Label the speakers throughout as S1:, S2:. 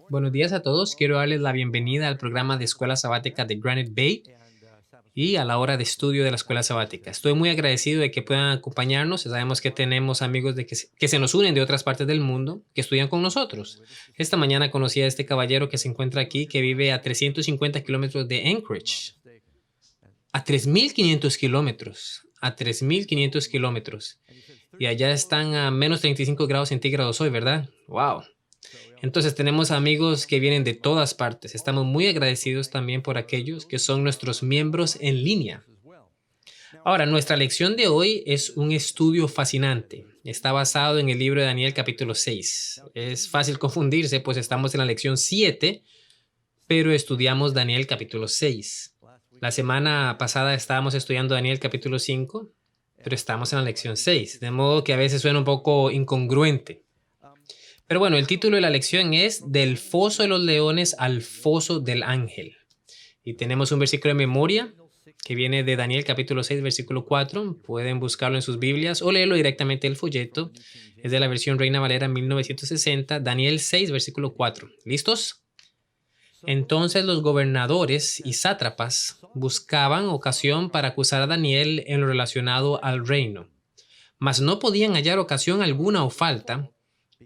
S1: Buenos días a todos. Quiero darles la bienvenida al programa de Escuela Sabática de Granite Bay y a la hora de estudio de la Escuela Sabática. Estoy muy agradecido de que puedan acompañarnos. Sabemos que tenemos amigos que se nos unen de otras partes del mundo que estudian con nosotros. Esta mañana conocí a este caballero que se encuentra aquí, que vive a 350 kilómetros de Anchorage. A 3.500 kilómetros. A 3.500 kilómetros. Y allá están a menos 35 grados centígrados hoy, ¿verdad? ¡Wow! Entonces tenemos amigos que vienen de todas partes. Estamos muy agradecidos también por aquellos que son nuestros miembros en línea. Ahora, nuestra lección de hoy es un estudio fascinante. Está basado en el libro de Daniel capítulo 6. Es fácil confundirse, pues estamos en la lección 7, pero estudiamos Daniel capítulo 6. La semana pasada estábamos estudiando Daniel capítulo 5, pero estamos en la lección 6, de modo que a veces suena un poco incongruente. Pero bueno, el título de la lección es Del foso de los leones al foso del ángel. Y tenemos un versículo de memoria que viene de Daniel capítulo 6, versículo 4. Pueden buscarlo en sus Biblias o leerlo directamente del folleto. Es de la versión Reina Valera 1960, Daniel 6, versículo 4. ¿Listos? Entonces los gobernadores y sátrapas buscaban ocasión para acusar a Daniel en lo relacionado al reino, mas no podían hallar ocasión alguna o falta,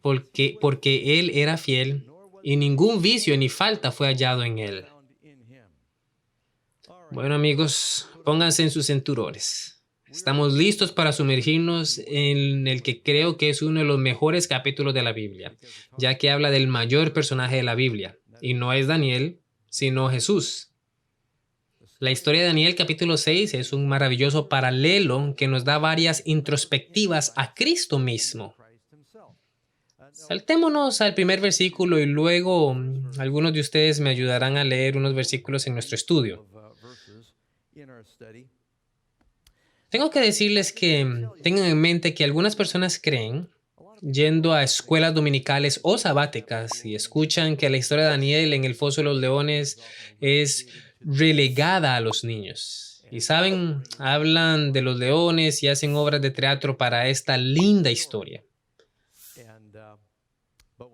S1: porque él era fiel y ningún vicio ni falta fue hallado en él. Bueno, amigos, pónganse en sus cinturones. Estamos listos para sumergirnos en el que creo que es uno de los mejores capítulos de la Biblia, ya que habla del mayor personaje de la Biblia, y no es Daniel, sino Jesús. La historia de Daniel capítulo 6 es un maravilloso paralelo que nos da varias introspectivas a Cristo mismo. Saltémonos al primer versículo y luego algunos de ustedes me ayudarán a leer unos versículos en nuestro estudio. Tengo que decirles que tengan en mente que algunas personas creen, yendo a escuelas dominicales o sabáticas, y escuchan que la historia de Daniel en el foso de los leones es relegada a los niños. Y saben, hablan de los leones y hacen obras de teatro para esta linda historia.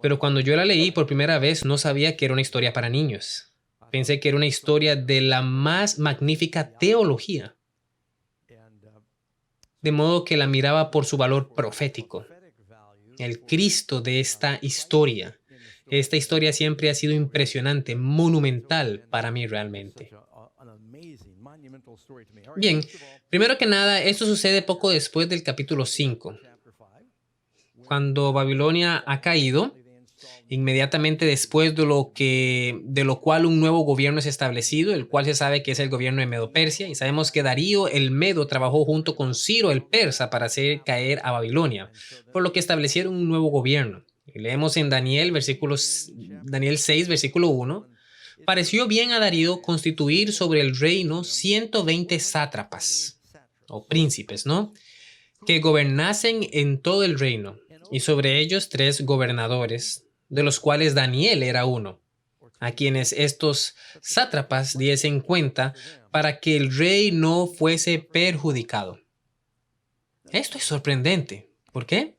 S1: Pero cuando yo la leí por primera vez no sabía que era una historia para niños. Pensé que era una historia de la más magnífica teología, de modo que la miraba por su valor profético. El Cristo de esta historia. Esta historia siempre ha sido impresionante, monumental para mí realmente. Bien, primero que nada, esto sucede poco después del capítulo 5. Cuando Babilonia ha caído, inmediatamente después de lo cual un nuevo gobierno es establecido, el cual se sabe que es el gobierno de Medo-Persia, y sabemos que Darío el Medo trabajó junto con Ciro el Persa para hacer caer a Babilonia, por lo que establecieron un nuevo gobierno. Y leemos en Daniel 6, versículo 1, pareció bien a Darío constituir sobre el reino 120 sátrapas, o príncipes, ¿no?, que gobernasen en todo el reino, y sobre ellos 3 gobernadores, de los cuales Daniel era uno, a quienes estos sátrapas diesen cuenta para que el rey no fuese perjudicado. Esto es sorprendente. ¿Por qué?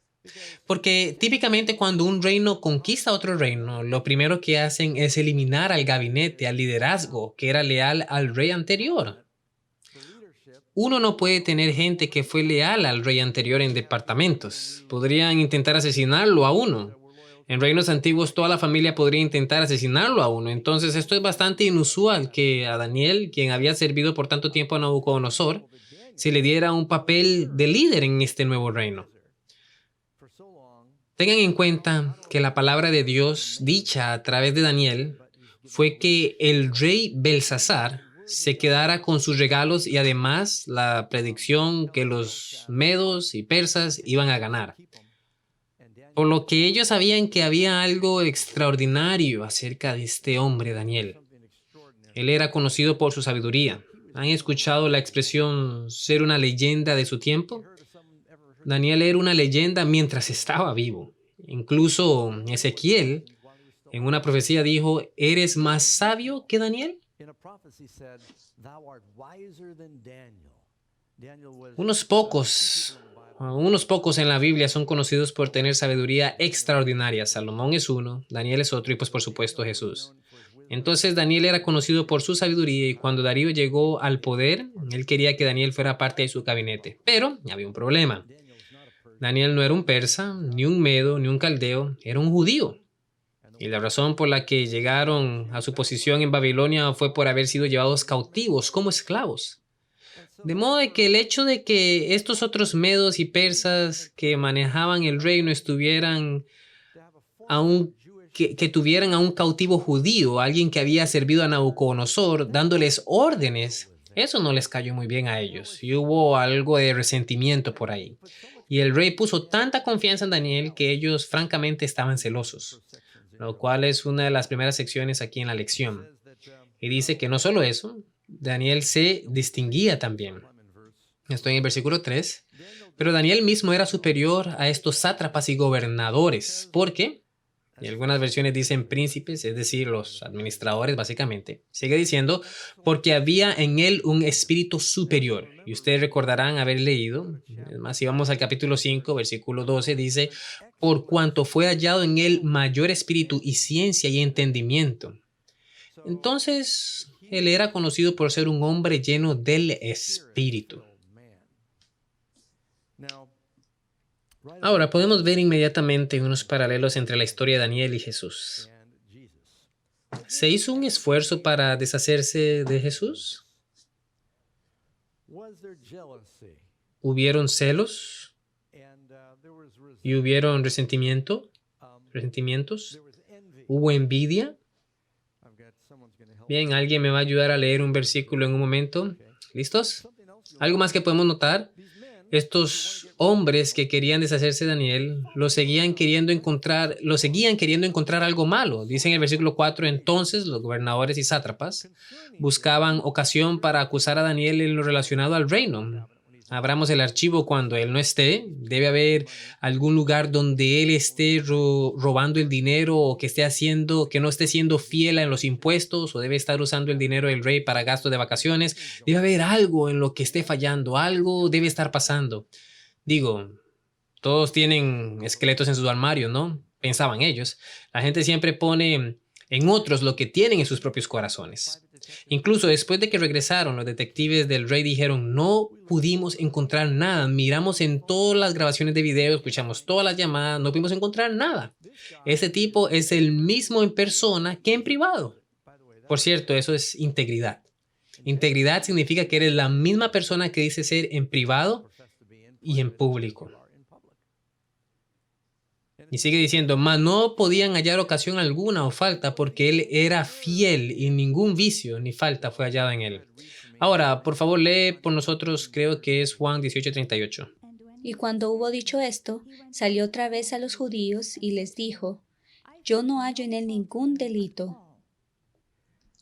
S1: Porque típicamente cuando un reino conquista otro reino, lo primero que hacen es eliminar al gabinete, al liderazgo que era leal al rey anterior. Uno no puede tener gente que fue leal al rey anterior en departamentos. Podrían intentar asesinarlo a uno. En reinos antiguos toda la familia podría intentar asesinarlo a uno. Entonces esto es bastante inusual que a Daniel, quien había servido por tanto tiempo a Nabucodonosor, se le diera un papel de líder en este nuevo reino. Tengan en cuenta que la palabra de Dios dicha a través de Daniel fue que el rey Belsasar se quedara con sus regalos y además la predicción que los medos y persas iban a ganar. Por lo que ellos sabían que había algo extraordinario acerca de este hombre Daniel. Él era conocido por su sabiduría. ¿Han escuchado la expresión ser una leyenda de su tiempo? Daniel era una leyenda mientras estaba vivo. Incluso Ezequiel en una profecía dijo, ¿eres más sabio que Daniel? Unos pocos Unos pocos en la Biblia son conocidos por tener sabiduría extraordinaria. Salomón es uno, Daniel es otro y pues por supuesto Jesús. Entonces Daniel era conocido por su sabiduría y cuando Darío llegó al poder, él quería que Daniel fuera parte de su gabinete. Pero había un problema. Daniel no era un persa, ni un medo, ni un caldeo, era un judío. Y la razón por la que llegaron a su posición en Babilonia fue por haber sido llevados cautivos como esclavos. De modo de que el hecho de que estos otros medos y persas que manejaban el reino estuvieran aún que tuvieran a un cautivo judío, alguien que había servido a Nabucodonosor, dándoles órdenes, eso no les cayó muy bien a ellos y hubo algo de resentimiento por ahí. Y el rey puso tanta confianza en Daniel que ellos francamente estaban celosos, lo cual es una de las primeras secciones aquí en la lección. Y dice que no solo eso, Daniel se distinguía también. Estoy en el versículo 3. Pero Daniel mismo era superior a estos sátrapas y gobernadores, porque, y algunas versiones dicen príncipes, es decir, los administradores básicamente. Sigue diciendo, porque había en él un espíritu superior. Y ustedes recordarán haber leído, es más, si vamos al capítulo 5, versículo 12, dice, por cuanto fue hallado en él mayor espíritu y ciencia y entendimiento. Entonces, él era conocido por ser un hombre lleno del espíritu. Ahora, podemos ver inmediatamente unos paralelos entre la historia de Daniel y Jesús. ¿Se hizo un esfuerzo para deshacerse de Jesús? ¿Hubieron celos? ¿Y hubieron resentimientos? ¿Hubo envidia? Bien, alguien me va a ayudar a leer un versículo en un momento. ¿Listos? Algo más que podemos notar. Estos hombres que querían deshacerse de Daniel lo seguían queriendo encontrar algo malo. Dice en el versículo 4, entonces los gobernadores y sátrapas buscaban ocasión para acusar a Daniel en lo relacionado al reino. Abramos el archivo cuando él no esté. Debe haber algún lugar donde él esté robando el dinero o que no esté siendo fiel en los impuestos o debe estar usando el dinero del rey para gastos de vacaciones. Debe haber algo en lo que esté fallando, algo debe estar pasando. Digo, todos tienen esqueletos en sus armarios, ¿no? Pensaban ellos. La gente siempre pone en otros lo que tienen en sus propios corazones. Incluso después de que regresaron, los detectives del rey dijeron, no pudimos encontrar nada. Miramos en todas las grabaciones de video, escuchamos todas las llamadas, no pudimos encontrar nada. Ese tipo es el mismo en persona que en privado. Por cierto, eso es integridad. Integridad significa que eres la misma persona que dice ser en privado y en público. Y sigue diciendo, mas no podían hallar ocasión alguna o falta porque él era fiel y ningún vicio ni falta fue hallado en él. Ahora, por favor, lee por nosotros, creo que es Juan 18:38.
S2: Y cuando hubo dicho esto, salió otra vez a los judíos y les dijo, yo no hallo en él ningún delito.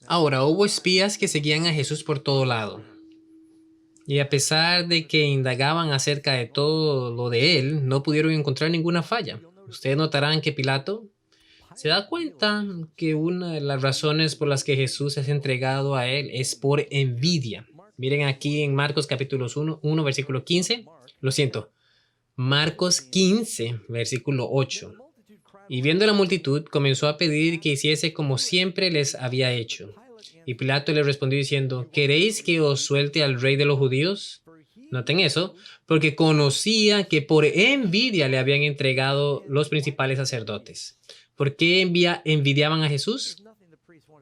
S1: Ahora, hubo espías que seguían a Jesús por todo lado. Y a pesar de que indagaban acerca de todo lo de él, no pudieron encontrar ninguna falla. Ustedes notarán que Pilato se da cuenta que una de las razones por las que Jesús es entregado a él es por envidia. Miren aquí en Marcos capítulo 1, versículo 15. Lo siento. Marcos 15, versículo 8. Y viendo la multitud, comenzó a pedir que hiciese como siempre les había hecho. Y Pilato le respondió diciendo, ¿queréis que os suelte al rey de los judíos? Noten eso, porque conocía que por envidia le habían entregado los principales sacerdotes. ¿Por qué envidiaban a Jesús?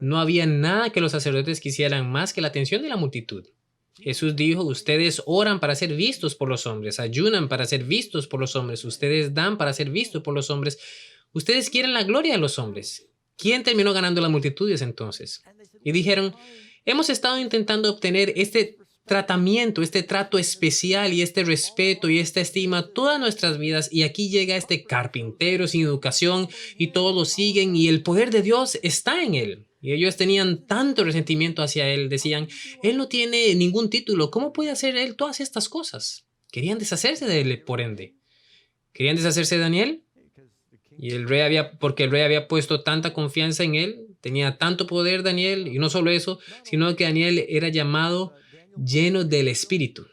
S1: No había nada que los sacerdotes quisieran más que la atención de la multitud. Jesús dijo, ustedes oran para ser vistos por los hombres, ayunan para ser vistos por los hombres, ustedes dan para ser vistos por los hombres, ustedes quieren la gloria de los hombres. ¿Quién terminó ganando las multitudes entonces? Y dijeron, hemos estado intentando obtener este tratamiento, este trato especial y este respeto y esta estima todas nuestras vidas y aquí llega este carpintero sin educación y todos lo siguen y el poder de Dios está en él. Y ellos tenían tanto resentimiento hacia él, decían, él no tiene ningún título, ¿cómo puede hacer él todas estas cosas? Querían deshacerse de él, por ende. ¿Querían deshacerse de Daniel? Y porque el rey había puesto tanta confianza en él, tenía tanto poder Daniel, y no solo eso, sino que Daniel era llamado lleno del Espíritu.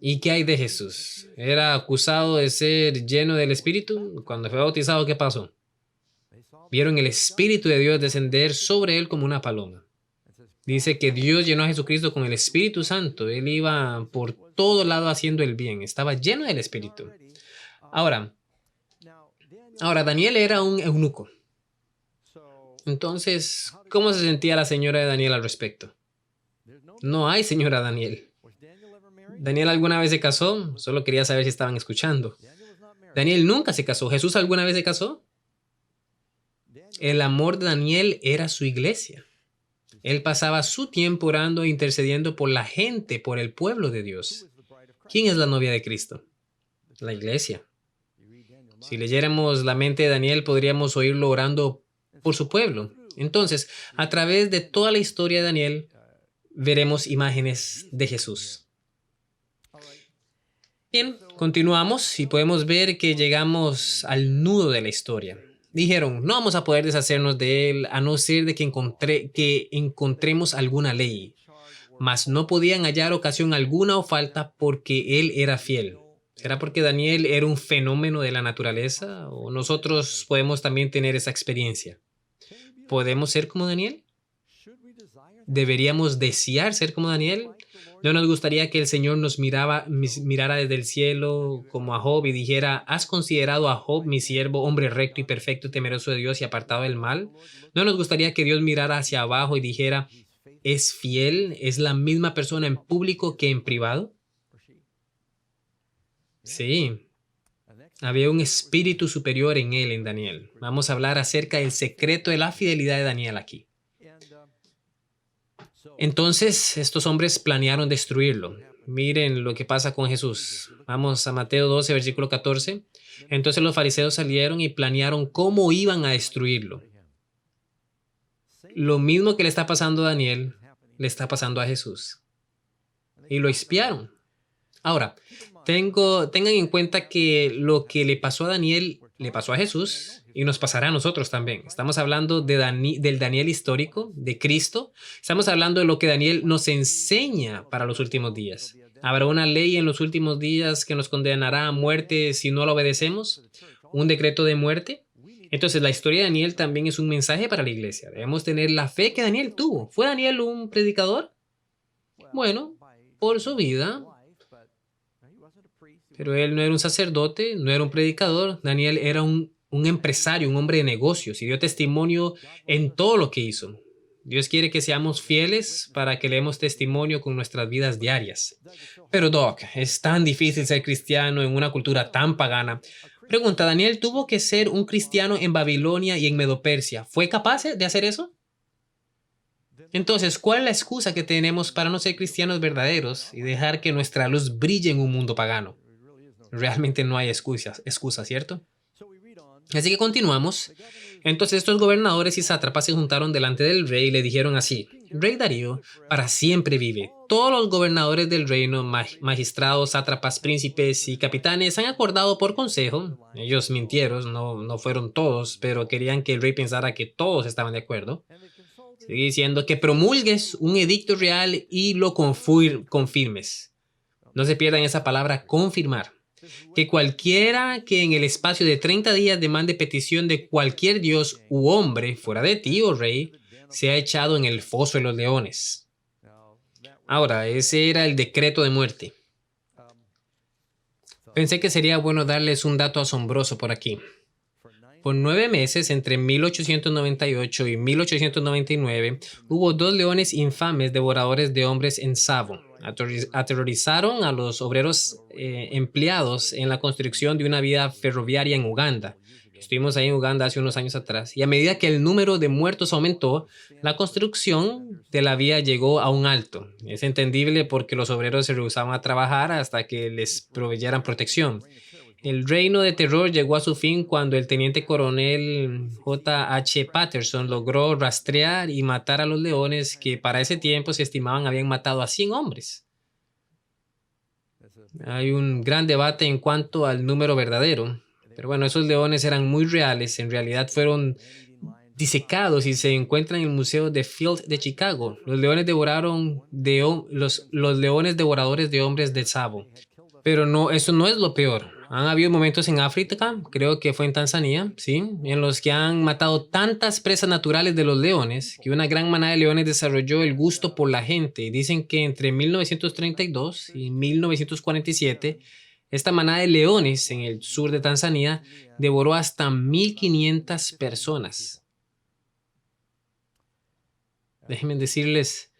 S1: ¿Y qué hay de Jesús? ¿Era acusado de ser lleno del Espíritu? Cuando fue bautizado, ¿qué pasó? Vieron el Espíritu de Dios descender sobre él como una paloma. Dice que Dios llenó a Jesucristo con el Espíritu Santo. Él iba por todo lado haciendo el bien. Estaba lleno del Espíritu. Ahora, Daniel era un eunuco. Entonces, ¿cómo se sentía la señora de Daniel al respecto? No hay señora Daniel. ¿Daniel alguna vez se casó? Solo quería saber si estaban escuchando. Daniel nunca se casó. ¿Jesús alguna vez se casó? El amor de Daniel era su iglesia. Él pasaba su tiempo orando e intercediendo por la gente, por el pueblo de Dios. ¿Quién es la novia de Cristo? La iglesia. Si leyéramos la mente de Daniel, podríamos oírlo orando por su pueblo. Entonces, a través de toda la historia de Daniel, veremos imágenes de Jesús. Bien, continuamos y podemos ver que llegamos al nudo de la historia. Dijeron, no vamos a poder deshacernos de él a no ser de que encontremos alguna ley. Mas no podían hallar ocasión alguna o falta porque él era fiel. ¿Será porque Daniel era un fenómeno de la naturaleza? ¿O nosotros podemos también tener esa experiencia? ¿Podemos ser como Daniel? ¿Deberíamos desear ser como Daniel? ¿No nos gustaría que el Señor nos mirara desde el cielo como a Job y dijera, ¿has considerado a Job, mi siervo, hombre recto y perfecto, temeroso de Dios y apartado del mal? ¿No nos gustaría que Dios mirara hacia abajo y dijera, ¿es fiel? ¿Es la misma persona en público que en privado? Sí, había un espíritu superior en él, en Daniel. Vamos a hablar acerca del secreto de la fidelidad de Daniel aquí. Entonces, estos hombres planearon destruirlo. Miren lo que pasa con Jesús. Vamos a Mateo 12, versículo 14. Entonces los fariseos salieron y planearon cómo iban a destruirlo. Lo mismo que le está pasando a Daniel, le está pasando a Jesús. Y lo espiaron. Ahora, tengan en cuenta que lo que le pasó a Daniel, le pasó a Jesús y nos pasará a nosotros también. Estamos hablando del Daniel histórico, de Cristo. Estamos hablando de lo que Daniel nos enseña para los últimos días. ¿Habrá una ley en los últimos días que nos condenará a muerte si no la obedecemos? ¿Un decreto de muerte? Entonces, la historia de Daniel también es un mensaje para la iglesia. Debemos tener la fe que Daniel tuvo. ¿Fue Daniel un predicador? Bueno, por su vida. Pero él no era un sacerdote, no era un predicador. Daniel era un empresario, un hombre de negocios y dio testimonio en todo lo que hizo. Dios quiere que seamos fieles para que le demos testimonio con nuestras vidas diarias. Pero Doc, es tan difícil ser cristiano en una cultura tan pagana. Pregunta, ¿Daniel tuvo que ser un cristiano en Babilonia y en Medopersia? ¿Fue capaz de hacer eso? Entonces, ¿cuál es la excusa que tenemos para no ser cristianos verdaderos y dejar que nuestra luz brille en un mundo pagano? Realmente no hay excusa, ¿cierto? Así que continuamos. Entonces estos gobernadores y sátrapas se juntaron delante del rey y le dijeron así: Rey Darío, para siempre vive. Todos los gobernadores del reino, magistrados, sátrapas, príncipes y capitanes han acordado por consejo. Ellos mintieron, no fueron todos, pero querían que el rey pensara que todos estaban de acuerdo. Sigue diciendo que promulgues un edicto real y lo confirmes. No se pierdan esa palabra, confirmar. Que cualquiera que en el espacio de 30 días demande petición de cualquier dios u hombre fuera de ti, oh rey, sea echado en el foso de los leones. Ahora, ese era el decreto de muerte. Pensé que sería bueno darles un dato asombroso por aquí. Por 9 meses, entre 1898 y 1899, hubo 2 leones infames devoradores de hombres en Savo. Aterrorizaron a los obreros empleados en la construcción de una vía ferroviaria en Uganda. Estuvimos ahí en Uganda hace unos años atrás. Y a medida que el número de muertos aumentó, la construcción de la vía llegó a un alto. Es entendible porque los obreros se rehusaban a trabajar hasta que les proveyeran protección. El reino de terror llegó a su fin cuando el teniente coronel J.H. Patterson logró rastrear y matar a los leones que para ese tiempo se estimaban habían matado a 100 hombres. Hay un gran debate en cuanto al número verdadero, pero bueno, esos leones eran muy reales. En realidad fueron disecados y se encuentran en el Museo de Field de Chicago. Los leones los leones devoradores de hombres de Tsavo. Pero no, eso no es lo peor. Han habido momentos en África, creo que fue en Tanzania, ¿sí? En los que han matado tantas presas naturales de los leones que una gran manada de leones desarrolló el gusto por la gente. Dicen que entre 1932 y 1947, esta manada de leones en el sur de Tanzania devoró hasta 1,500 personas. Déjenme decirles,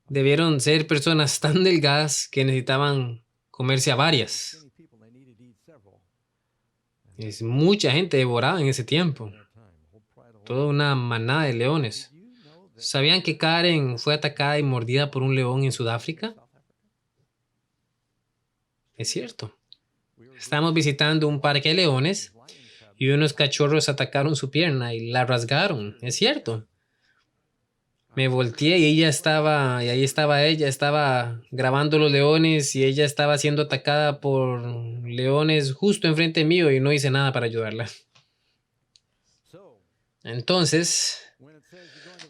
S1: debieron ser personas tan delgadas que necesitaban comerse a varias. Es mucha gente devorada en ese tiempo. Toda una manada de leones. ¿Sabían que Karen fue atacada y mordida por un león en Sudáfrica? Es cierto. Estábamos visitando un parque de leones y unos cachorros atacaron su pierna y la rasgaron. Es cierto. Me volteé y ahí estaba ella, estaba grabando los leones y ella estaba siendo atacada por leones justo enfrente mío y no hice nada para ayudarla. Entonces,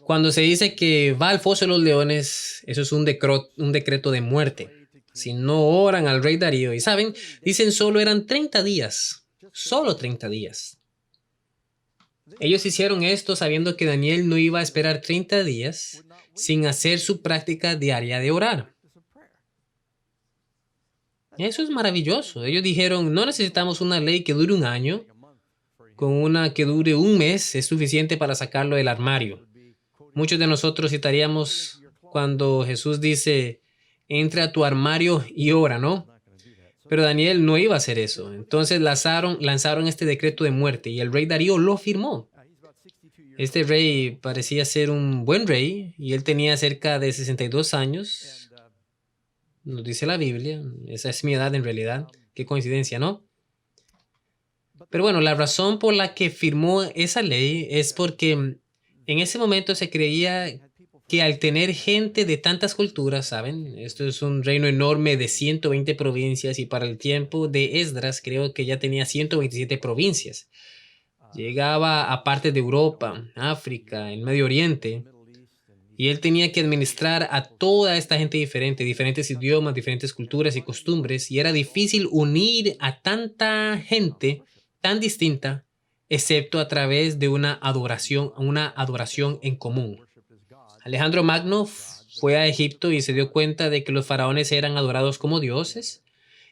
S1: cuando se dice que va al foso de los leones, eso es un decreto de muerte. Si no oran al rey Darío, y saben, dicen solo eran 30 días, solo 30 días. Ellos hicieron esto sabiendo que Daniel no iba a esperar 30 días sin hacer su práctica diaria de orar. Eso es maravilloso. Ellos dijeron, no necesitamos una ley que dure un año, con una que dure un mes es suficiente para sacarlo del armario. Muchos de nosotros citaríamos cuando Jesús dice, entra a tu armario y ora, ¿no? Pero Daniel no iba a hacer eso. Entonces lanzaron este decreto de muerte y el rey Darío lo firmó. Este rey parecía ser un buen rey y él tenía cerca de 62 años. Nos dice la Biblia. Esa es mi edad en realidad. Qué coincidencia, ¿no? Pero bueno, la razón por la que firmó esa ley es porque en ese momento se creía que al tener gente de tantas culturas, ¿saben? Esto es un reino enorme de 120 provincias y para el tiempo de Esdras creo que ya tenía 127 provincias. Llegaba a partes de Europa, África, el Medio Oriente y él tenía que administrar a toda esta gente diferente, diferentes idiomas, diferentes culturas y costumbres y era difícil unir a tanta gente tan distinta excepto a través de una adoración en común. Alejandro Magno fue a Egipto y se dio cuenta de que los faraones eran adorados como dioses.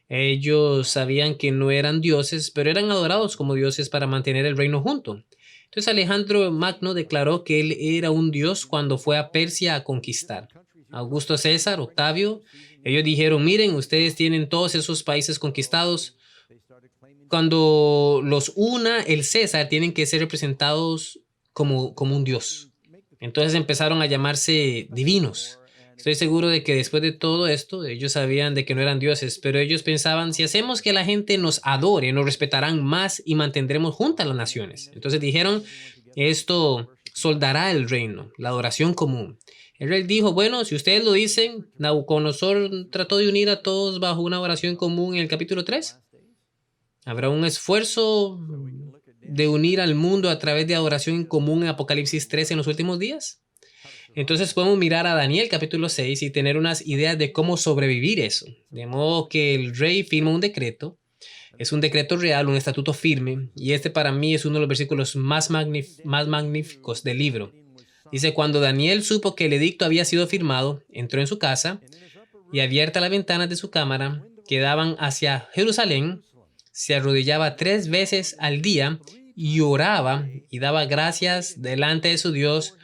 S1: Ellos sabían que no eran dioses, pero eran adorados como dioses para mantener el reino junto. Entonces Alejandro Magno declaró que él era un dios cuando fue a Persia a conquistar. Augusto César, Octavio, ellos dijeron, miren, ustedes tienen todos esos países conquistados. Cuando los una el César, tienen que ser representados como un dios. Entonces empezaron a llamarse divinos. Estoy seguro de que después de todo esto, ellos sabían de que no eran dioses, pero ellos pensaban, si hacemos que la gente nos adore, nos respetarán más y mantendremos juntas las naciones. Entonces dijeron, esto soldará el reino, la adoración común. El rey dijo, bueno, si ustedes lo dicen, Nabucodonosor trató de unir a todos bajo una oración común en el capítulo 3. ¿Habrá un esfuerzo de unir al mundo a través de adoración en común en Apocalipsis 3 en los últimos días? Entonces podemos mirar a Daniel capítulo 6 y tener unas ideas de cómo sobrevivir eso. De modo que el rey firma un decreto. Es un decreto real, un estatuto firme. Y este para mí es uno de los versículos más magníficos del libro. Dice, cuando Daniel supo que el edicto había sido firmado, entró en su casa y abiertas las ventanas de su cámara que daban hacia Jerusalén, se arrodillaba 3 veces al día y oraba y daba gracias delante de su Dios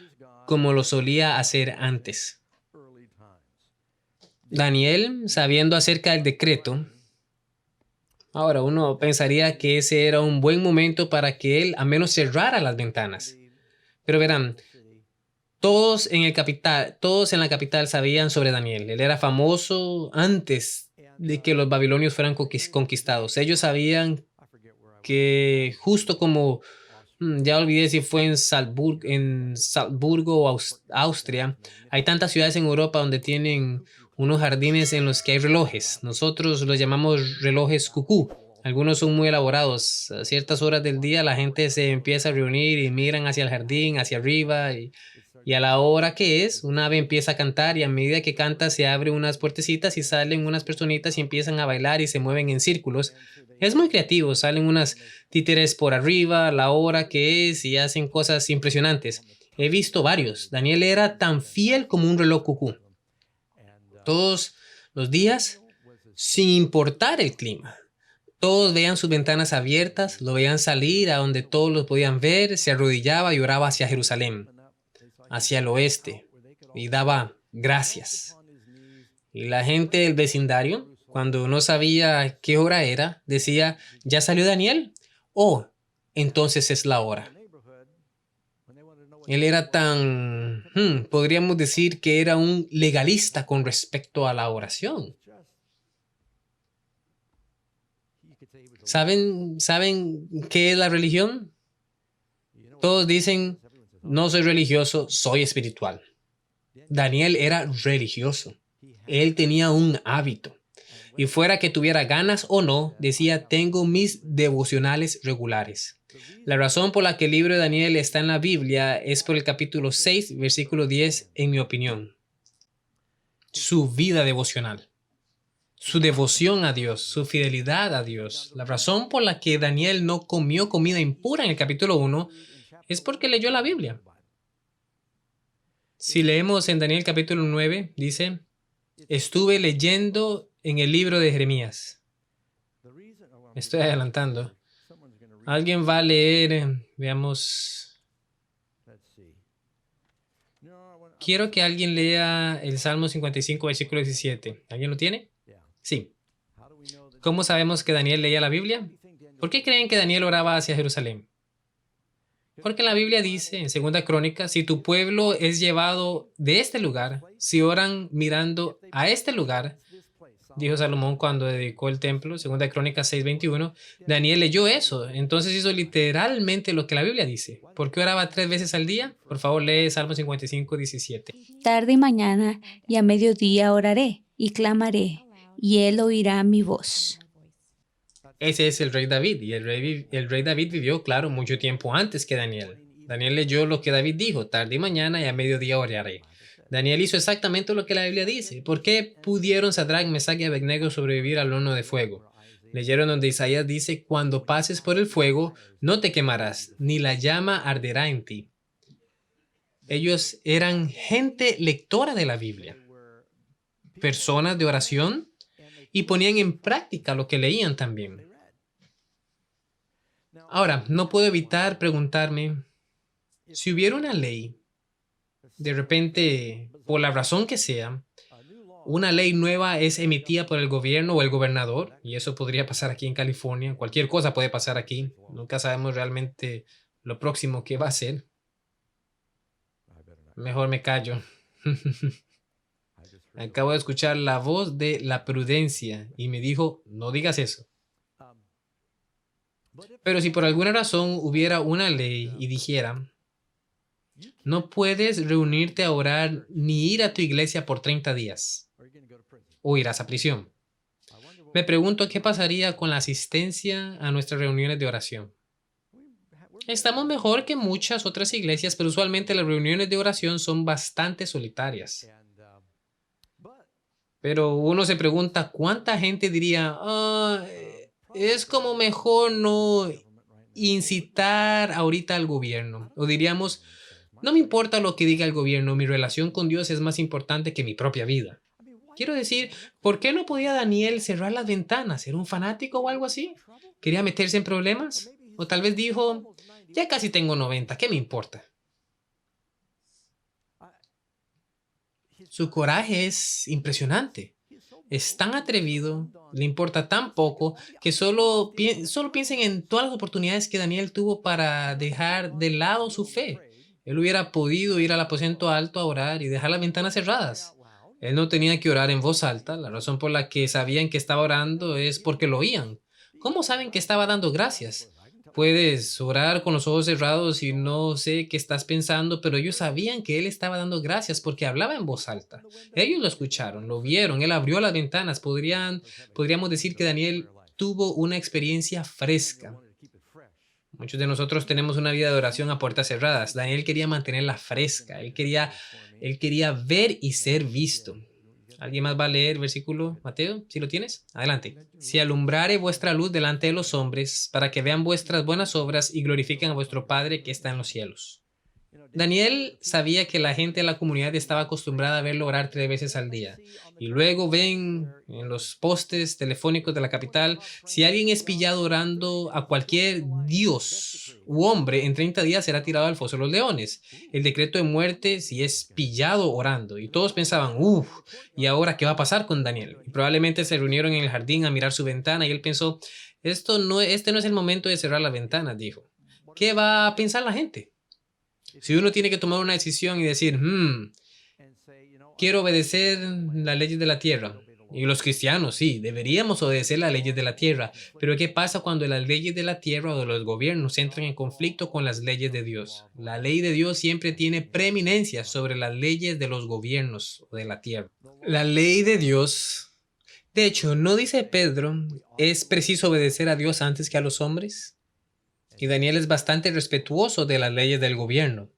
S1: como lo solía hacer antes. Daniel, sabiendo acerca del decreto, ahora uno pensaría que ese era un buen momento para que él al menos cerrara las ventanas. Pero verán, todos en la capital sabían sobre Daniel. Él era famoso antes de que los babilonios fueran conquistados. Ellos sabían que justo como ya olvidé si fue en Salzburgo o Austria. Hay tantas ciudades en Europa donde tienen unos jardines en los que hay relojes. Nosotros los llamamos relojes cucú. Algunos son muy elaborados. A ciertas horas del día la gente se empieza a reunir y miran hacia el jardín, hacia arriba, y a la hora que es, un ave empieza a cantar y a medida que canta se abren unas puertecitas y salen unas personitas y empiezan a bailar y se mueven en círculos. Es muy creativo, salen unas títeres por arriba, a la hora que es y hacen cosas impresionantes. He visto varios. Daniel era tan fiel como un reloj cucú. Todos los días, sin importar el clima. Todos veían sus ventanas abiertas, lo veían salir a donde todos lo podían ver, se arrodillaba y oraba hacia Jerusalén, hacia el oeste, y daba gracias. Y la gente del vecindario, cuando no sabía qué hora era, decía, ¿ya salió Daniel? Oh, entonces es la hora. Él era podríamos decir que era un legalista con respecto a la oración. ¿Saben qué es la religión? Todos dicen, no soy religioso, soy espiritual. Daniel era religioso. Él tenía un hábito. Y fuera que tuviera ganas o no, decía, tengo mis devocionales regulares. La razón por la que el libro de Daniel está en la Biblia es por el capítulo 6, versículo 10, en mi opinión. Su vida devocional. Su devoción a Dios, su fidelidad a Dios. La razón por la que Daniel no comió comida impura en el capítulo 1 es porque leyó la Biblia. Si leemos en Daniel capítulo 9, dice, estuve leyendo en el libro de Jeremías. Me estoy adelantando. Alguien va a leer, veamos. Quiero que alguien lea el Salmo 55, versículo 17. ¿Alguien lo tiene? Sí. ¿Cómo sabemos que Daniel leía la Biblia? ¿Por qué creen que Daniel oraba hacia Jerusalén? Porque la Biblia dice en 2 Crónicas, si tu pueblo es llevado de este lugar, si oran mirando a este lugar, dijo Salomón cuando dedicó el templo, 2 Crónicas 6:21, Daniel leyó eso, entonces hizo literalmente lo que la Biblia dice. ¿Por qué oraba 3 veces al día? Por favor, lee Salmo 55:17.
S2: Tarde y mañana y a mediodía oraré y clamaré, y él oirá mi voz.
S1: Ese es el rey David, y el rey David vivió, claro, mucho tiempo antes que Daniel. Daniel leyó lo que David dijo, tarde y mañana y a mediodía oraré. Daniel hizo exactamente lo que la Biblia dice. ¿Por qué pudieron Sadrach, Mesach y Abednego sobrevivir al horno de fuego? Leyeron donde Isaías dice, cuando pases por el fuego, no te quemarás, ni la llama arderá en ti. Ellos eran gente lectora de la Biblia, personas de oración, y ponían en práctica lo que leían también. Ahora, no puedo evitar preguntarme, si hubiera una ley, de repente, por la razón que sea, una ley nueva es emitida por el gobierno o el gobernador, y eso podría pasar aquí en California, cualquier cosa puede pasar aquí, nunca sabemos realmente lo próximo que va a ser. Mejor me callo. Acabo de escuchar la voz de la prudencia y me dijo, no digas eso. Pero si por alguna razón hubiera una ley y dijera, no puedes reunirte a orar ni ir a tu iglesia por 30 días o irás a prisión. Me pregunto qué pasaría con la asistencia a nuestras reuniones de oración. Estamos mejor que muchas otras iglesias, pero usualmente las reuniones de oración son bastante solitarias. Pero uno se pregunta, ¿cuánta gente diría, es como mejor no incitar ahorita al gobierno? O diríamos, no me importa lo que diga el gobierno, mi relación con Dios es más importante que mi propia vida. Quiero decir, ¿por qué no podía Daniel cerrar las ventanas? ¿Era un fanático o algo así? ¿Quería meterse en problemas? O tal vez dijo, ya casi tengo 90, ¿qué me importa? Su coraje es impresionante. Es tan atrevido, le importa tan poco, que solo piensen en todas las oportunidades que Daniel tuvo para dejar de lado su fe. Él hubiera podido ir al aposento alto a orar y dejar las ventanas cerradas. Él no tenía que orar en voz alta. La razón por la que sabían que estaba orando es porque lo oían. ¿Cómo saben que estaba dando gracias? Puedes orar con los ojos cerrados y no sé qué estás pensando, pero ellos sabían que él estaba dando gracias porque hablaba en voz alta. Ellos lo escucharon, lo vieron, él abrió las ventanas. Podríamos decir que Daniel tuvo una experiencia fresca. Muchos de nosotros tenemos una vida de oración a puertas cerradas. Daniel quería mantenerla fresca. Él quería ver y ser visto. ¿Alguien más va a leer versículo Mateo? ¿Sí lo tienes? Adelante. Si alumbrare vuestra luz delante de los hombres, para que vean vuestras buenas obras y glorifiquen a vuestro Padre que está en los cielos. Daniel sabía que la gente de la comunidad estaba acostumbrada a verlo orar 3 veces al día. Y luego ven en los postes telefónicos de la capital, si alguien es pillado orando a cualquier dios u hombre, en 30 días será tirado al foso de los leones. El decreto de muerte si es pillado orando. Y todos pensaban, ¿y ahora qué va a pasar con Daniel? Y probablemente se reunieron en el jardín a mirar su ventana y él pensó, este no es el momento de cerrar la ventana, dijo. ¿Qué va a pensar la gente? Si uno tiene que tomar una decisión y decir, quiero obedecer las leyes de la tierra. Y los cristianos, sí, deberíamos obedecer las leyes de la tierra. Pero ¿qué pasa cuando las leyes de la tierra o de los gobiernos entran en conflicto con las leyes de Dios? La ley de Dios siempre tiene preeminencia sobre las leyes de los gobiernos o de la tierra. La ley de Dios, de hecho, ¿no dice Pedro, es preciso obedecer a Dios antes que a los hombres? Y Daniel es bastante respetuoso de las leyes del gobierno.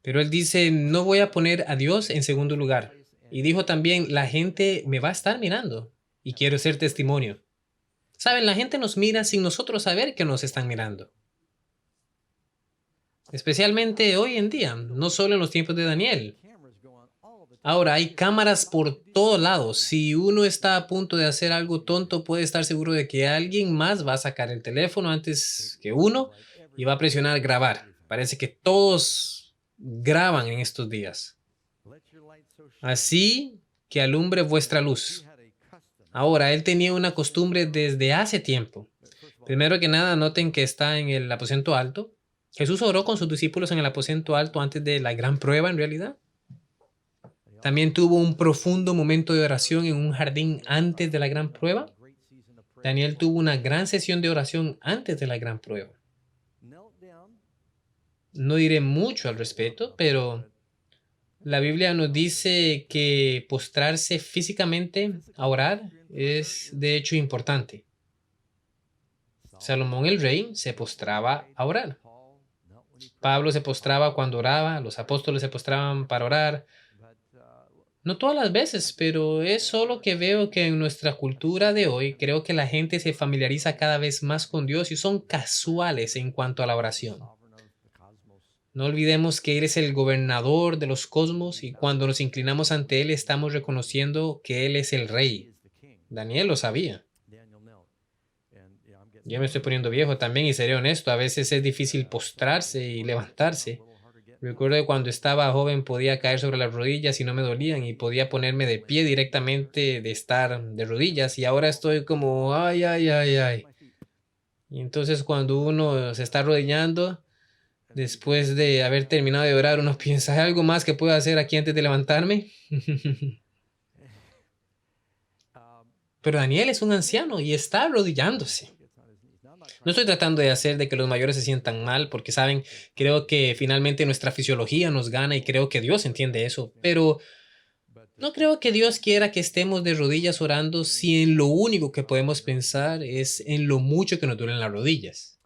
S1: Pero él dice, no voy a poner a Dios en segundo lugar. Y dijo también, la gente me va a estar mirando y quiero ser testimonio. Saben, la gente nos mira sin nosotros saber que nos están mirando. Especialmente hoy en día, no solo en los tiempos de Daniel. Ahora, hay cámaras por todos lados. Si uno está a punto de hacer algo tonto, puede estar seguro de que alguien más va a sacar el teléfono antes que uno y va a presionar grabar. Parece que todos graban en estos días. Así que alumbre vuestra luz. Ahora, él tenía una costumbre desde hace tiempo. Primero que nada, noten que está en el aposento alto. Jesús oró con sus discípulos en el aposento alto antes de la gran prueba, en realidad. También tuvo un profundo momento de oración en un jardín antes de la gran prueba. Daniel tuvo una gran sesión de oración antes de la gran prueba. No diré mucho al respecto, pero la Biblia nos dice que postrarse físicamente a orar es de hecho importante. Salomón el rey se postraba a orar. Pablo se postraba cuando oraba, los apóstoles se postraban para orar. No todas las veces, pero es solo que veo que en nuestra cultura de hoy creo que la gente se familiariza cada vez más con Dios y son casuales en cuanto a la oración. No olvidemos que Él es el gobernador de los cosmos y cuando nos inclinamos ante Él estamos reconociendo que Él es el rey. Daniel lo sabía. Yo me estoy poniendo viejo también y seré honesto, a veces es difícil postrarse y levantarse. Recuerdo que cuando estaba joven podía caer sobre las rodillas y no me dolían y podía ponerme de pie directamente de estar de rodillas y ahora estoy como ay, ay, ay, ay. Y entonces cuando uno se está arrodillando, después de haber terminado de orar, uno piensa, ¿hay algo más que puedo hacer aquí antes de levantarme? Pero Daniel es un anciano y está arrodillándose. No estoy tratando de hacer de que los mayores se sientan mal, porque saben, creo que finalmente nuestra fisiología nos gana y creo que Dios entiende eso, pero no creo que Dios quiera que estemos de rodillas orando si en lo único que podemos pensar es en lo mucho que nos duelen las rodillas.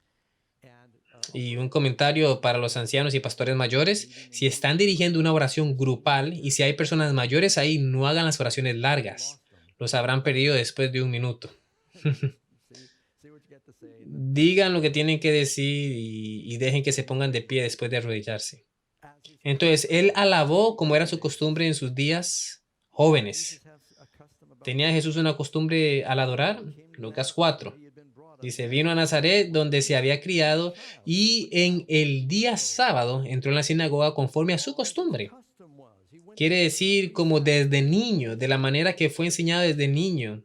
S1: Y un comentario para los ancianos y pastores mayores, si están dirigiendo una oración grupal y si hay personas mayores ahí, no hagan las oraciones largas, los habrán perdido después de 1 minuto. Digan lo que tienen que decir y dejen que se pongan de pie después de arrodillarse. Entonces, él alabó como era su costumbre en sus días jóvenes. ¿Tenía Jesús una costumbre al adorar? Lucas 4. Dice, vino a Nazaret donde se había criado y en el día sábado entró en la sinagoga conforme a su costumbre. Quiere decir como desde niño, de la manera que fue enseñado desde niño.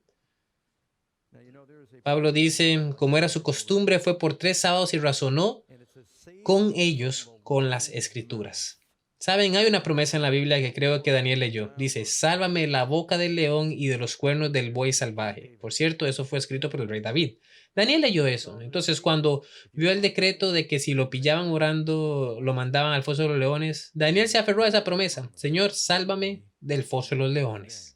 S1: Pablo dice, como era su costumbre, fue por 3 sábados y razonó con ellos con las escrituras. Saben, hay una promesa en la Biblia que creo que Daniel leyó. Dice, sálvame la boca del león y de los cuernos del buey salvaje. Por cierto, eso fue escrito por el rey David. Daniel leyó eso. Entonces, cuando vio el decreto de que si lo pillaban orando, lo mandaban al foso de los leones, Daniel se aferró a esa promesa. Señor, sálvame del foso de los leones.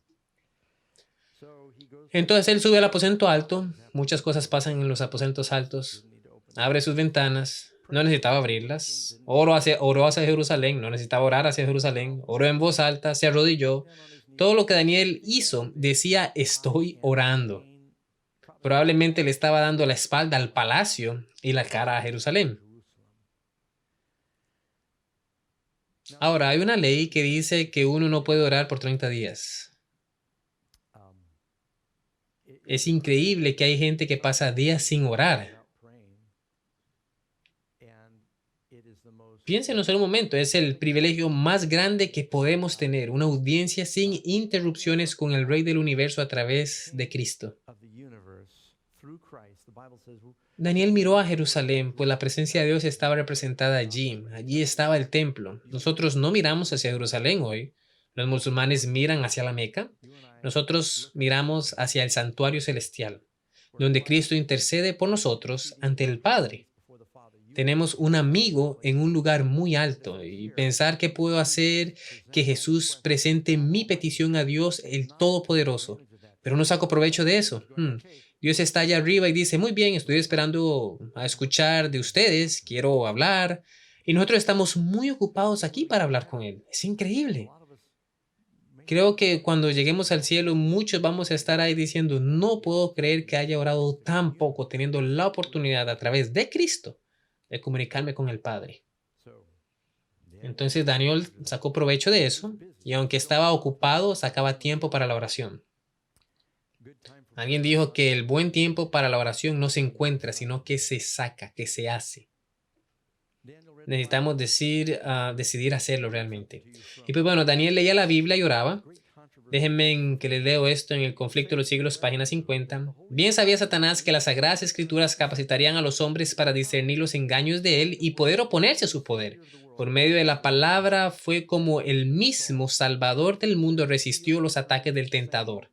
S1: Entonces él sube al aposento alto. Muchas cosas pasan en los aposentos altos. Abre sus ventanas. No necesitaba abrirlas. Oró hacia Jerusalén. No necesitaba orar hacia Jerusalén. Oró en voz alta. Se arrodilló. Todo lo que Daniel hizo decía estoy orando. Probablemente le estaba dando la espalda al palacio y la cara a Jerusalén. Ahora, hay una ley que dice que uno no puede orar por 30 días. Es increíble que hay gente que pasa días sin orar. Piénsenlo solo un momento, es el privilegio más grande que podemos tener, una audiencia sin interrupciones con el Rey del Universo a través de Cristo. Daniel miró a Jerusalén, pues la presencia de Dios estaba representada allí. Allí estaba el templo. Nosotros no miramos hacia Jerusalén hoy. Los musulmanes miran hacia la Meca. Nosotros miramos hacia el santuario celestial, donde Cristo intercede por nosotros ante el Padre. Tenemos un amigo en un lugar muy alto y pensar que puedo hacer que Jesús presente mi petición a Dios el Todopoderoso, pero no saco provecho de eso. Dios está allá arriba y dice, muy bien, estoy esperando a escuchar de ustedes, quiero hablar, y nosotros estamos muy ocupados aquí para hablar con Él. Es increíble. Creo que cuando lleguemos al cielo, muchos vamos a estar ahí diciendo, no puedo creer que haya orado tan poco, teniendo la oportunidad a través de Cristo de comunicarme con el Padre. Entonces Daniel sacó provecho de eso y aunque estaba ocupado, sacaba tiempo para la oración. Alguien dijo que el buen tiempo para la oración no se encuentra, sino que se saca, que se hace. Necesitamos decidir hacerlo realmente. Y pues bueno, Daniel leía la Biblia y oraba. Déjenme que les leo esto en El conflicto de los siglos, página 50. Bien sabía Satanás que las sagradas escrituras capacitarían a los hombres para discernir los engaños de él y poder oponerse a su poder. Por medio de la palabra fue como el mismo Salvador del mundo resistió los ataques del tentador.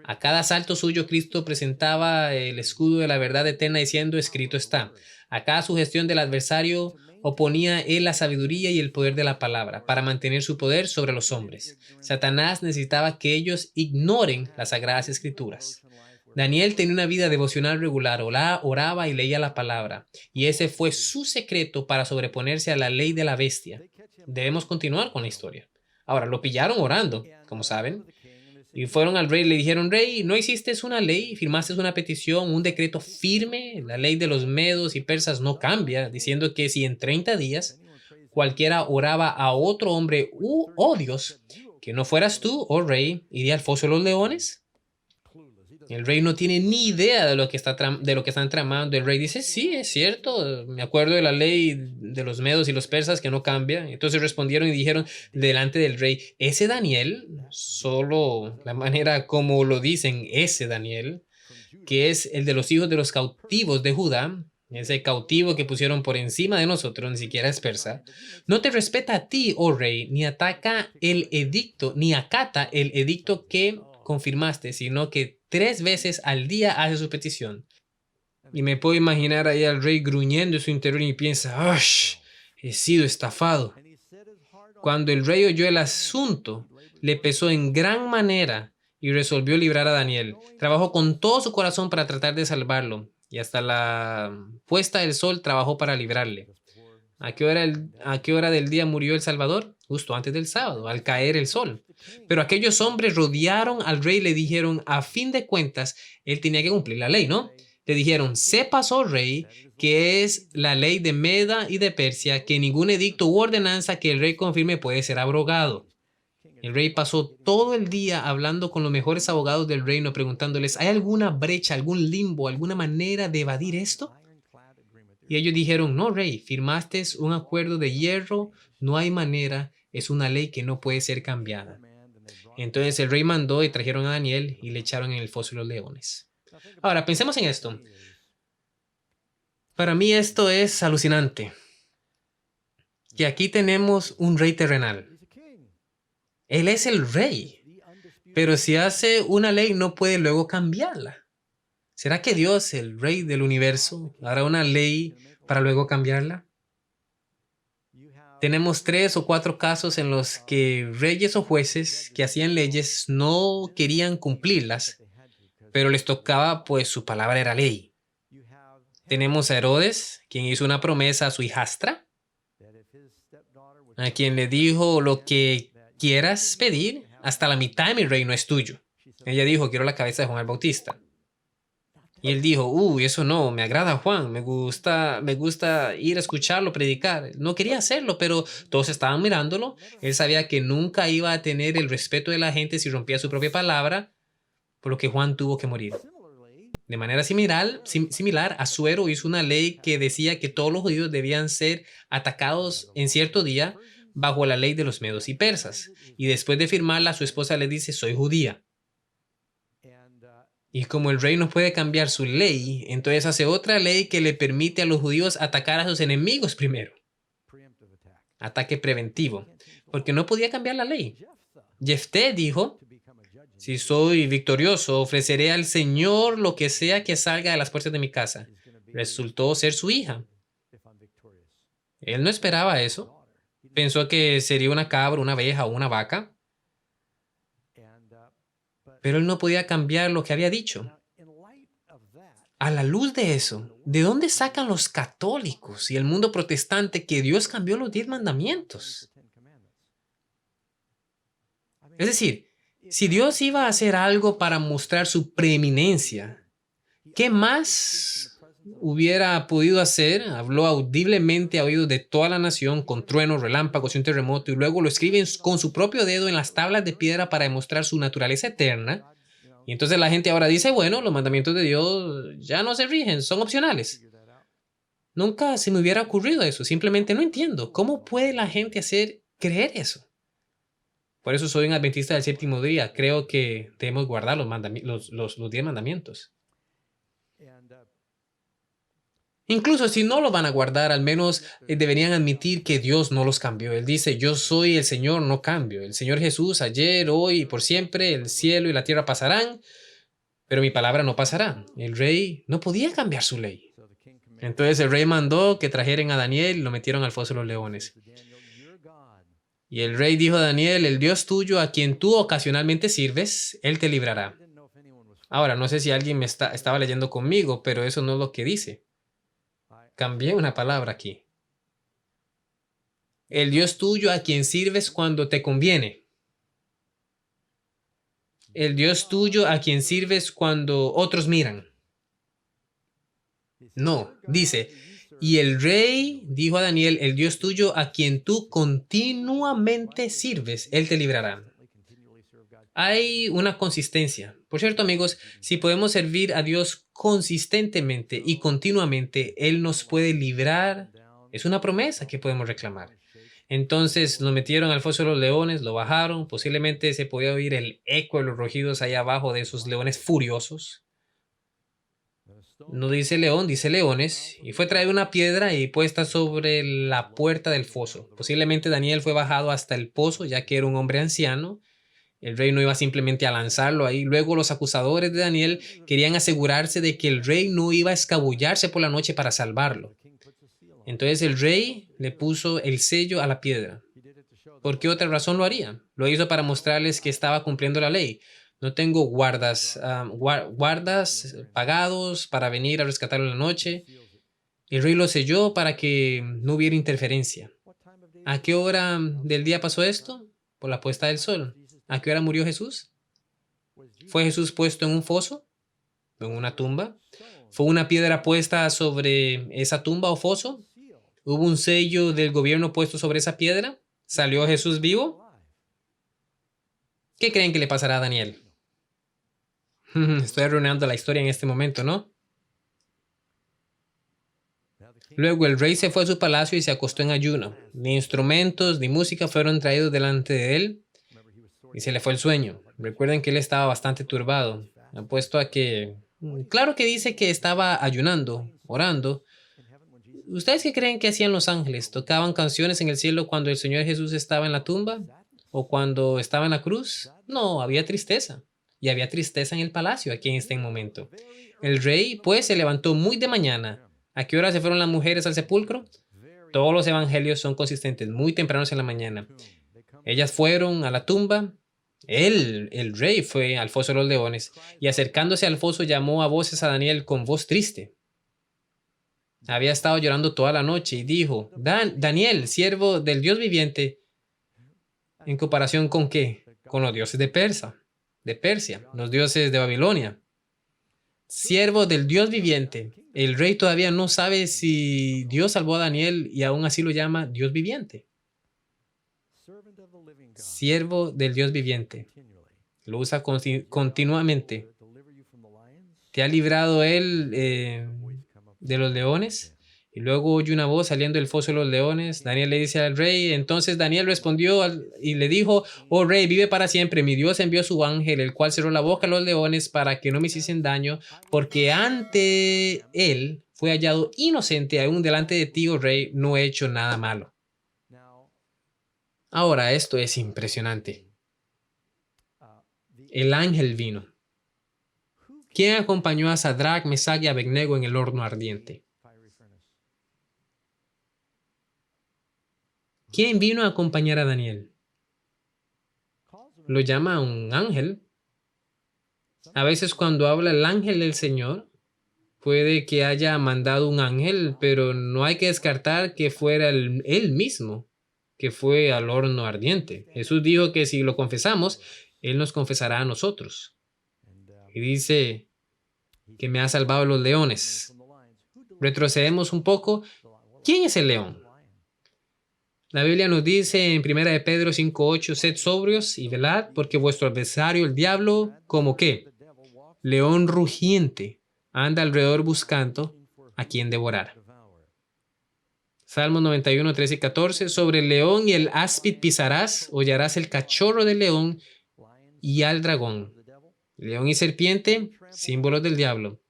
S1: A cada asalto suyo Cristo presentaba el escudo de la verdad eterna diciendo, escrito está. A cada sugestión del adversario oponía él la sabiduría y el poder de la palabra para mantener su poder sobre los hombres. Satanás necesitaba que ellos ignoren las sagradas escrituras. Daniel tenía una vida devocional regular, oraba y leía la palabra, y ese fue su secreto para sobreponerse a la ley de la bestia. Debemos continuar con la historia. Ahora, lo pillaron orando, como saben, y fueron al rey y le dijeron, rey, ¿no hiciste una ley? ¿Firmaste una petición, un decreto firme? La ley de los medos y persas no cambia, diciendo que si en 30 días cualquiera oraba a otro hombre Dios, que no fueras tú, oh rey, iría al foso de los leones. El rey no tiene ni idea de lo que están tramando. El rey dice, sí, es cierto, me acuerdo de la ley de los medos y los persas que no cambia. Entonces respondieron y dijeron delante del rey, ese Daniel, solo la manera como lo dicen, ese Daniel, que es el de los hijos de los cautivos de Judá, ese cautivo que pusieron por encima de nosotros, ni siquiera es persa, no te respeta a ti, oh rey, ni acata el edicto que confirmaste, sino que 3 veces al día hace su petición. Y me puedo imaginar ahí al rey gruñendo en su interior y piensa, ¡ash! He sido estafado. Cuando el rey oyó el asunto, le pesó en gran manera y resolvió librar a Daniel. Trabajó con todo su corazón para tratar de salvarlo y hasta la puesta del sol trabajó para librarle. ¿A qué hora del día murió el Salvador? Justo antes del sábado, al caer el sol. Pero aquellos hombres rodearon al rey y le dijeron, a fin de cuentas, él tenía que cumplir la ley, ¿no? Le dijeron, sepas, oh rey, que es la ley de Meda y de Persia, que ningún edicto u ordenanza que el rey confirme puede ser abrogado. El rey pasó todo el día hablando con los mejores abogados del reino, preguntándoles, ¿hay alguna brecha, algún limbo, alguna manera de evadir esto? Y ellos dijeron, no, rey, firmaste un acuerdo de hierro, no hay manera, es una ley que no puede ser cambiada. Entonces el rey mandó y trajeron a Daniel y le echaron en el foso de los leones. Ahora, pensemos en esto. Para mí esto es alucinante. Que aquí tenemos un rey terrenal. Él es el rey. Pero si hace una ley no puede luego cambiarla. ¿Será que Dios, el rey del universo, hará una ley para luego cambiarla? Tenemos 3 o 4 casos en los que reyes o jueces que hacían leyes no querían cumplirlas, pero les tocaba, pues su palabra era ley. Tenemos a Herodes, quien hizo una promesa a su hijastra, a quien le dijo: lo que quieras pedir, hasta la mitad de mi reino es tuyo. Ella dijo: quiero la cabeza de Juan el Bautista. Y él dijo: eso no, me agrada Juan, me gusta ir a escucharlo predicar. No quería hacerlo, pero todos estaban mirándolo. Él sabía que nunca iba a tener el respeto de la gente si rompía su propia palabra, por lo que Juan tuvo que morir. De manera similar, Asuero hizo una ley que decía que todos los judíos debían ser atacados en cierto día bajo la ley de los medos y persas. Y después de firmarla, su esposa le dice: soy judía. Y como el rey no puede cambiar su ley, entonces hace otra ley que le permite a los judíos atacar a sus enemigos primero. Ataque preventivo, porque no podía cambiar la ley. Jefté dijo: si soy victorioso, ofreceré al Señor lo que sea que salga de las puertas de mi casa. Resultó ser su hija. Él no esperaba eso. Pensó que sería una cabra, una abeja o una vaca. Pero él no podía cambiar lo que había dicho. A la luz de eso, ¿de dónde sacan los católicos y el mundo protestante que Dios cambió los 10 mandamientos? Es decir, si Dios iba a hacer algo para mostrar su preeminencia, ¿qué más hubiera podido hacer? Habló audiblemente a oídos de toda la nación con truenos, relámpagos y un terremoto, y luego lo escriben con su propio dedo en las tablas de piedra para demostrar su naturaleza eterna. Y entonces la gente ahora dice: bueno, los mandamientos de Dios ya no se rigen, son opcionales. Nunca se me hubiera ocurrido eso. Simplemente no entiendo. ¿Cómo puede la gente creer eso? Por eso soy un adventista del séptimo día. Creo que debemos guardar los 10 mandamientos. Incluso si no lo van a guardar, al menos deberían admitir que Dios no los cambió. Él dice: yo soy el Señor, no cambio. El Señor Jesús, ayer, hoy y por siempre, el cielo y la tierra pasarán, pero mi palabra no pasará. El rey no podía cambiar su ley. Entonces el rey mandó que trajeran a Daniel y lo metieron al foso de los leones. Y el rey dijo a Daniel: el Dios tuyo, a quien tú ocasionalmente sirves, él te librará. Ahora, no sé si alguien estaba leyendo conmigo, pero eso no es lo que dice. Cambié una palabra aquí. El Dios tuyo, a quien sirves cuando te conviene. El Dios tuyo, a quien sirves cuando otros miran. No, dice: y el rey dijo a Daniel: el Dios tuyo, a quien tú continuamente sirves, él te librará. Hay una consistencia. Por cierto, amigos, si podemos servir a Dios consistentemente y continuamente, Él nos puede librar. Es una promesa que podemos reclamar. Entonces lo metieron al foso de los leones, lo bajaron. Posiblemente se podía oír el eco de los rugidos allá abajo de esos leones furiosos. No dice león, dice leones. Y fue traída una piedra y puesta sobre la puerta del foso. Posiblemente Daniel fue bajado hasta el pozo, ya que era un hombre anciano. El rey no iba simplemente a lanzarlo ahí. Luego los acusadores de Daniel querían asegurarse de que el rey no iba a escabullarse por la noche para salvarlo. Entonces el rey le puso el sello a la piedra. ¿Por qué otra razón lo haría? Lo hizo para mostrarles que estaba cumpliendo la ley. No tengo guardas pagados para venir a rescatarlo en la noche. El rey lo selló para que no hubiera interferencia. ¿A qué hora del día pasó esto? Por la puesta del sol. ¿A qué hora murió Jesús? ¿Fue Jesús puesto en un foso? ¿En una tumba? ¿Fue una piedra puesta sobre esa tumba o foso? ¿Hubo un sello del gobierno puesto sobre esa piedra? ¿Salió Jesús vivo? ¿Qué creen que le pasará a Daniel? Estoy arruinando la historia en este momento, ¿no? Luego el rey se fue a su palacio y se acostó en ayuno. Ni instrumentos ni música fueron traídos delante de él y se le fue el sueño. Recuerden que él estaba bastante turbado. Apuesto a que... Claro que dice que estaba ayunando, orando. ¿Ustedes qué creen que hacían los ángeles? ¿Tocaban canciones en el cielo cuando el Señor Jesús estaba en la tumba? ¿O cuando estaba en la cruz? No, había tristeza. Y había tristeza en el palacio aquí en este momento. El rey, pues, se levantó muy de mañana. ¿A qué hora se fueron las mujeres al sepulcro? Todos los evangelios son consistentes, muy tempranos en la mañana. Ellas fueron a la tumba Él, el rey, fue al foso de los leones y acercándose al foso llamó a voces a Daniel con voz triste. Había estado llorando toda la noche y dijo, Daniel, siervo del Dios viviente, ¿en comparación con qué? Con los dioses de Persia, los dioses de Babilonia. Siervo del Dios viviente. El rey todavía no sabe si Dios salvó a Daniel y aún así lo llama Dios viviente. Siervo del Dios viviente. Lo usa continuamente. ¿Te ha librado él de los leones? Y luego oye una voz saliendo del foso de los leones. Daniel le dice al rey. Entonces Daniel respondió y le dijo, oh rey, vive para siempre. Mi Dios envió su ángel, el cual cerró la boca a los leones para que no me hiciesen daño, porque ante él fue hallado inocente, aún delante de ti, oh rey, no he hecho nada malo. Ahora, esto es impresionante. El ángel vino. ¿Quién acompañó a Sadrach, Mesach y Abednego en el horno ardiente? ¿Quién vino a acompañar a Daniel? Lo llama un ángel. A veces cuando habla el ángel del Señor, puede que haya mandado un ángel, pero no hay que descartar que fuera él mismo que fue al horno ardiente. Jesús dijo que si lo confesamos, Él nos confesará a nosotros. Y dice que me ha salvado de los leones. Retrocedemos un poco. ¿Quién es el león? La Biblia nos dice en 1 de Pedro 5:8, sed sobrios y velad, porque vuestro adversario, el diablo, ¿como qué? León rugiente, anda alrededor buscando a quien devorar. Salmo 91, 13 y 14. Sobre el león y el áspid pisarás, hollarás el cachorro del león y al dragón. León y serpiente, símbolos del diablo.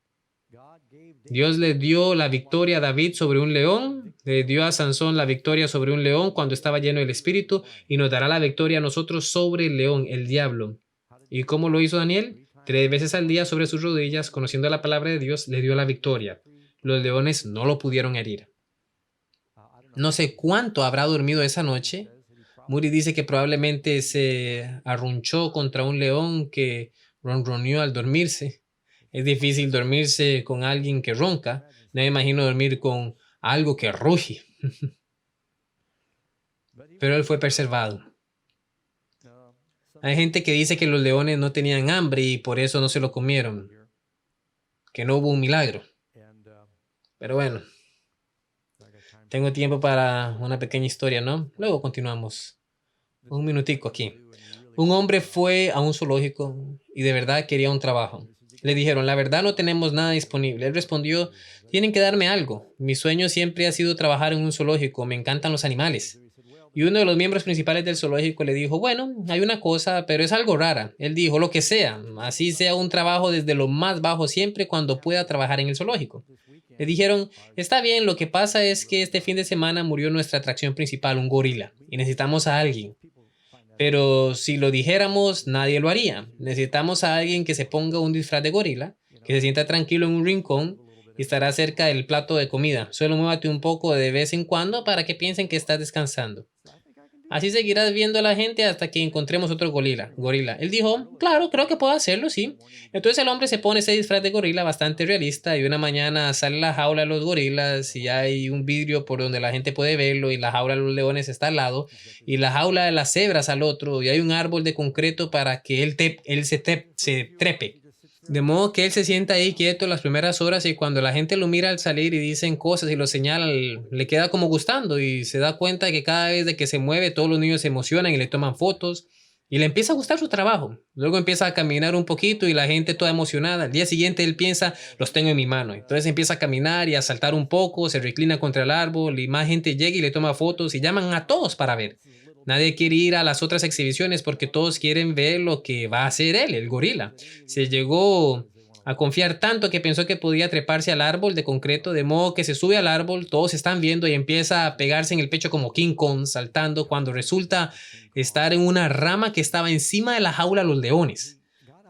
S1: Dios le dio la victoria a David sobre un león, le dio a Sansón la victoria sobre un león cuando estaba lleno del Espíritu y nos dará la victoria a nosotros sobre el león, el diablo. ¿Y cómo lo hizo Daniel? 3 veces al día sobre sus rodillas, conociendo la palabra de Dios, le dio la victoria. Los leones no lo pudieron herir. No sé cuánto habrá dormido esa noche. Moody dice que probablemente se arrunchó contra un león que ronroneó al dormirse. Es difícil dormirse con alguien que ronca. No me imagino dormir con algo que ruge. Pero él fue preservado. Hay gente que dice que los leones no tenían hambre y por eso no se lo comieron. Que no hubo un milagro. Pero bueno. Tengo tiempo para una pequeña historia, ¿no? Luego continuamos. Un minutico aquí. Un hombre fue a un zoológico y de verdad quería un trabajo. Le dijeron, la verdad no tenemos nada disponible. Él respondió, tienen que darme algo. Mi sueño siempre ha sido trabajar en un zoológico. Me encantan los animales. Y uno de los miembros principales del zoológico le dijo, bueno, hay una cosa, pero es algo rara. Él dijo, lo que sea, así sea un trabajo desde lo más bajo siempre cuando pueda trabajar en el zoológico. Le dijeron, está bien, lo que pasa es que este fin de semana murió nuestra atracción principal, un gorila, y necesitamos a alguien. Pero si lo dijéramos, nadie lo haría. Necesitamos a alguien que se ponga un disfraz de gorila, que se sienta tranquilo en un rincón y estará cerca del plato de comida. Solo muévate un poco de vez en cuando para que piensen que estás descansando. Así seguirás viendo a la gente hasta que encontremos otro gorila. Él dijo, claro, creo que puedo hacerlo, sí. Entonces el hombre se pone ese disfraz de gorila bastante realista y una mañana sale la jaula de los gorilas y hay un vidrio por donde la gente puede verlo y la jaula de los leones está al lado y la jaula de las cebras al otro y hay un árbol de concreto para que él se trepe. De modo que él se sienta ahí quieto las primeras horas y cuando la gente lo mira al salir y dicen cosas y lo señalan, le queda como gustando y se da cuenta que cada vez de que se mueve todos los niños se emocionan y le toman fotos y le empieza a gustar su trabajo. Luego empieza a caminar un poquito y la gente toda emocionada. Al día siguiente él piensa, los tengo en mi mano. Entonces empieza a caminar y a saltar un poco, se reclina contra el árbol y más gente llega y le toma fotos y llaman a todos para ver. Nadie quiere ir a las otras exhibiciones porque todos quieren ver lo que va a hacer él, el gorila. Se llegó a confiar tanto que pensó que podía treparse al árbol de concreto, de modo que se sube al árbol, todos están viendo y empieza a pegarse en el pecho como King Kong, saltando cuando resulta estar en una rama que estaba encima de la jaula de los leones.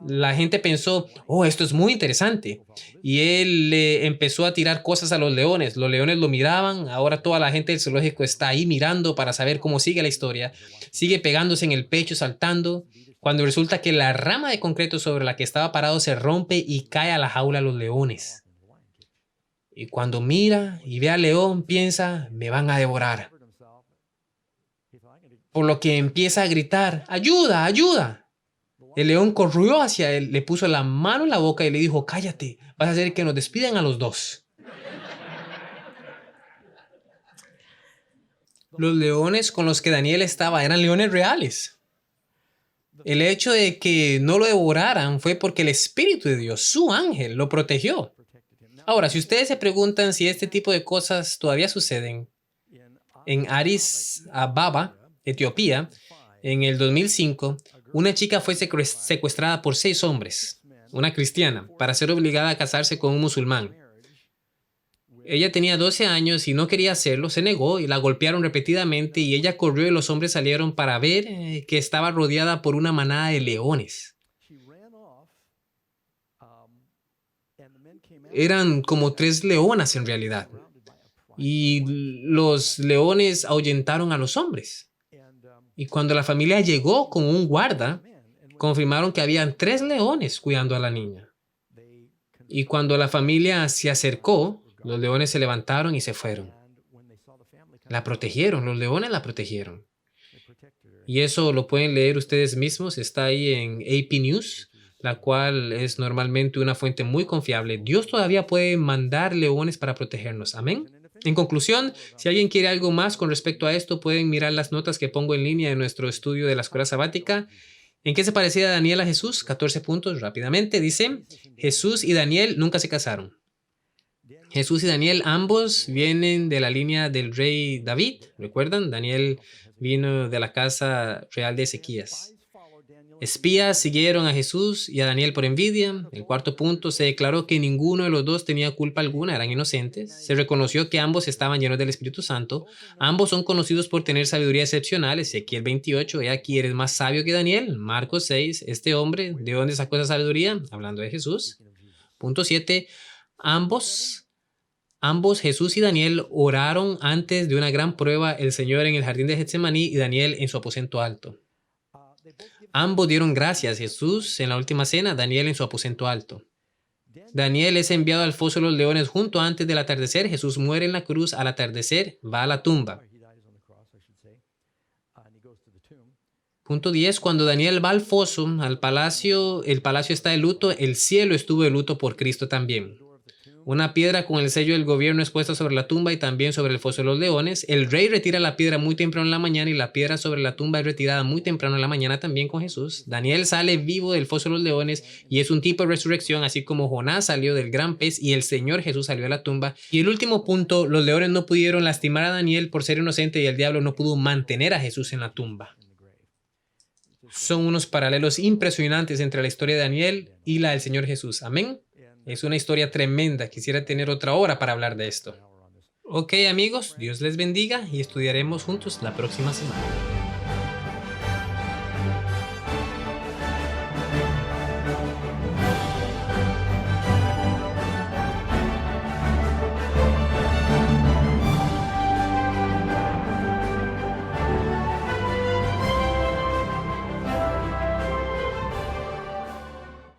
S1: La gente pensó, oh, esto es muy interesante. Y él empezó a tirar cosas a los leones. Los leones lo miraban. Ahora toda la gente del zoológico está ahí mirando para saber cómo sigue la historia. Sigue pegándose en el pecho, saltando. cuando resulta que la rama de concreto sobre la que estaba parado se rompe y cae a la jaula de los leones. Y cuando mira y ve al león, piensa, me van a devorar. Por lo que empieza a gritar, ¡ayuda, ayuda! El león corrió hacia él, le puso la mano en la boca y le dijo, cállate, vas a hacer que nos despidan a los dos. Los leones con los que Daniel estaba eran leones reales. El hecho de que no lo devoraran fue porque el Espíritu de Dios, su ángel, lo protegió. Ahora, si ustedes se preguntan si este tipo de cosas todavía suceden, en Addis Ababa, Etiopía, en el 2005, una chica fue secuestrada por 6 hombres, una cristiana, para ser obligada a casarse con un musulmán. Ella tenía 12 años y no quería hacerlo, se negó y la golpearon repetidamente y ella corrió y los hombres salieron para ver que estaba rodeada por una manada de leones. Eran como 3 leonas en realidad. Y los leones ahuyentaron a los hombres. Y cuando la familia llegó con un guarda, confirmaron que habían 3 leones cuidando a la niña. Y cuando la familia se acercó, los leones se levantaron y se fueron. La protegieron, los leones la protegieron. Y eso lo pueden leer ustedes mismos, está ahí en AP News, la cual es normalmente una fuente muy confiable. Dios todavía puede mandar leones para protegernos. Amén. En conclusión, si alguien quiere algo más con respecto a esto, pueden mirar las notas que pongo en línea en nuestro estudio de la escuela sabática. ¿En qué se parecía Daniel a Jesús? 14 puntos rápidamente. Dice, Jesús y Daniel nunca se casaron. Jesús y Daniel ambos vienen de la línea del rey David. ¿Recuerdan? Daniel vino de la casa real de Ezequías. Espías siguieron a Jesús y a Daniel por envidia. El cuarto punto, se declaró que ninguno de los dos tenía culpa alguna, eran inocentes. Se reconoció que ambos estaban llenos del Espíritu Santo. Ambos son conocidos por tener sabiduría excepcional. Ezequiel 28, he aquí eres más sabio que Daniel. Marcos 6, este hombre, ¿de dónde sacó esa sabiduría? Hablando de Jesús. Punto 7, Ambos, Jesús y Daniel, oraron antes de una gran prueba, el Señor en el jardín de Getsemaní y Daniel en su aposento alto. Ambos dieron gracias, Jesús en la última cena, Daniel en su aposento alto. Daniel es enviado al foso de los leones junto antes del atardecer. Jesús muere en la cruz al atardecer, va a la tumba. Punto 10. Cuando Daniel va al foso, al palacio, el palacio está de luto, el cielo estuvo de luto por Cristo también. Una piedra con el sello del gobierno es puesta sobre la tumba y también sobre el foso de los leones. El rey retira la piedra muy temprano en la mañana y la piedra sobre la tumba es retirada muy temprano en la mañana también con Jesús. Daniel sale vivo del foso de los leones y es un tipo de resurrección, así como Jonás salió del gran pez y el Señor Jesús salió de la tumba. Y el último punto, los leones no pudieron lastimar a Daniel por ser inocente y el diablo no pudo mantener a Jesús en la tumba. Son unos paralelos impresionantes entre la historia de Daniel y la del Señor Jesús. Amén. Es una historia tremenda. Quisiera tener otra hora para hablar de esto. Ok, amigos, Dios les bendiga y estudiaremos juntos la próxima semana.